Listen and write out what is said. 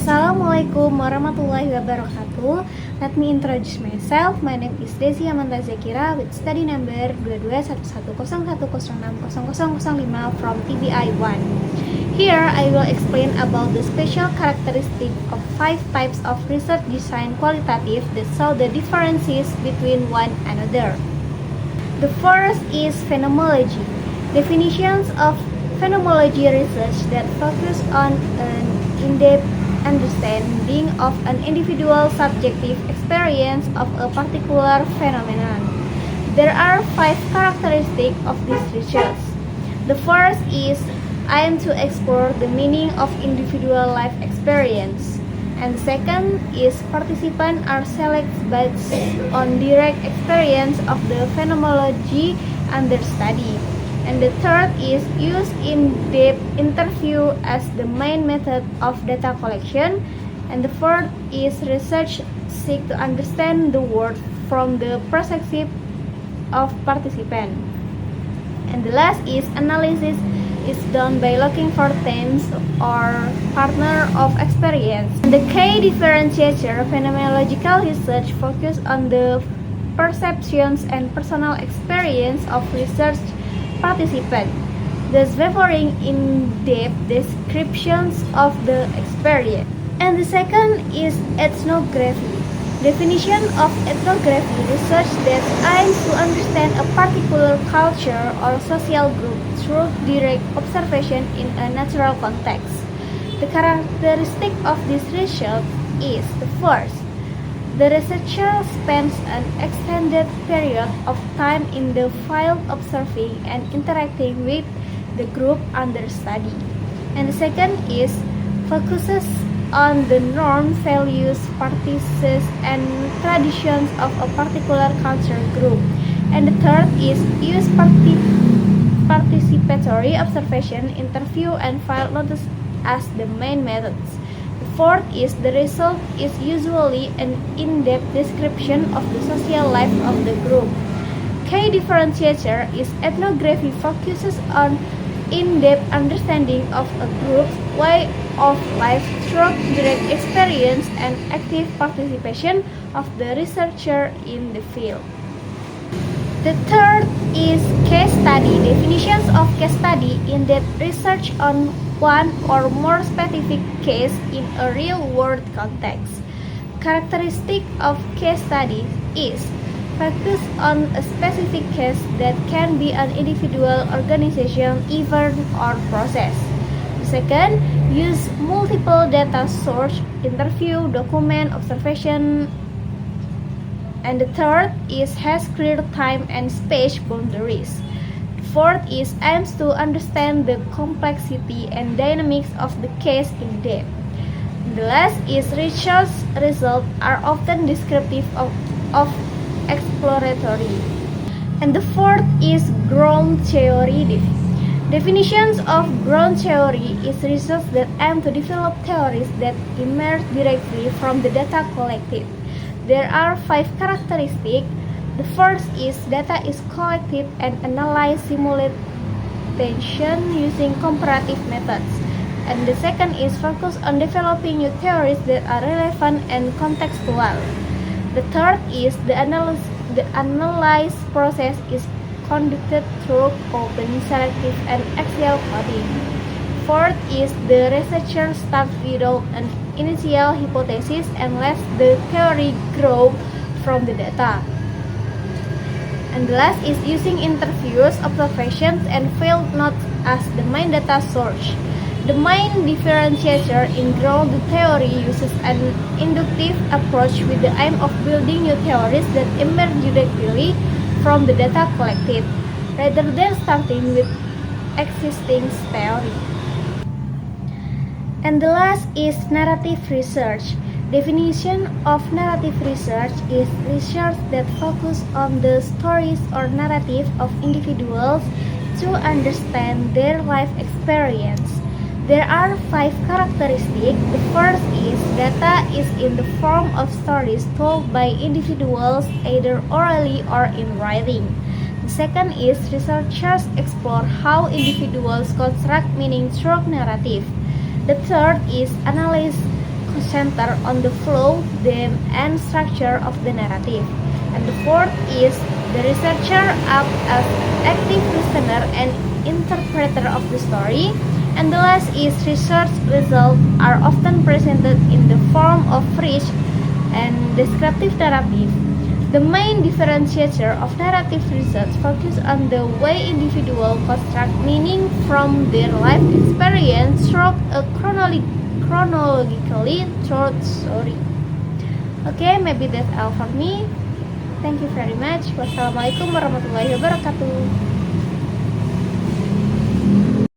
Assalamualaikum warahmatullahi wabarakatuh. Let me introduce myself. My name is Desi Amanta Zakira with study number 221110600005 from TBI 1. Here I will explain about the special characteristic of 5 types of research design qualitative that show the differences between one another. The first is phenomenology. Definitions of phenomenology research that focus on an in-depth understanding of an individual's subjective experience of a particular phenomenon. There are 5 characteristics of this research. The first is aim to explore the meaning of individual life experience. And second is participants are selected based on direct experience of the phenomenology under study. And the third is use in-depth interview as the main method of data collection. And the fourth is research seek to understand the world from the perspective of participant. And the last is analysis is done by looking for themes or partner of experience. And the key differentiator phenomenological research focus on the perceptions and personal experience of research participants, thus favoring in-depth descriptions of the experience. And the second is ethnography. Definition of ethnography research that aims to understand a particular culture or social group through direct observation in a natural context. The characteristic of this research is the first. The researcher spends an extended period of time in the field observing and interacting with the group under study. And the second is focuses on the norms, values, practices, and traditions of a particular cultural group. And the third is use participatory observation, interview, and field notice as the main methods. Fourth is the result is usually an in-depth description of the social life of the group. Key differentiator is ethnography focuses on in-depth understanding of a group's way of life through direct experience and active participation of the researcher in the field. The third is case study. Definitions of case study: in-depth research on one or more specific case in a real-world context. Characteristic of case study is focus on a specific case that can be an individual, organization, event, or process. The second, use multiple data source, interview, document, observation. And the third is has clear time and space boundaries. Fourth is aims to understand the complexity and dynamics of the case in depth. The last is research results are often descriptive of exploratory. And the fourth is ground theory. Definitions of ground theory is research that aim to develop theories that emerge directly from the data collected. There are 5 characteristics. The first is data is collected and analyzed simultaneously using comparative methods. And the second is focus on developing new theories that are relevant and contextual. The third is the analysis process is conducted through open, selective, and axial coding. Fourth is the researcher starts without an initial hypothesis and lets the theory grow from the data. And the last is using interviews, observations, and field notes as the main data source. The main differentiator in ground theory uses an inductive approach with the aim of building new theories that emerge directly from the data collected, rather than starting with existing theory. And the last is narrative research. Definition of narrative research is research that focuses on the stories or narrative of individuals to understand their life experience. There are 5 characteristics. The first is data is in the form of stories told by individuals either orally or in writing. The second is researchers explore how individuals construct meaning through narrative. The third is analyze center on the flow, theme, and structure of the narrative. And the fourth is the researcher acts as active listener and interpreter of the story. And the last is research results are often presented in the form of rich and descriptive narrative. The main differentiator of narrative research focuses on the way individuals construct meaning from their life experience through a chronologically told story. Okay, maybe that's all for me. Thank you very much. Wassalamualaikum warahmatullahi wabarakatuh.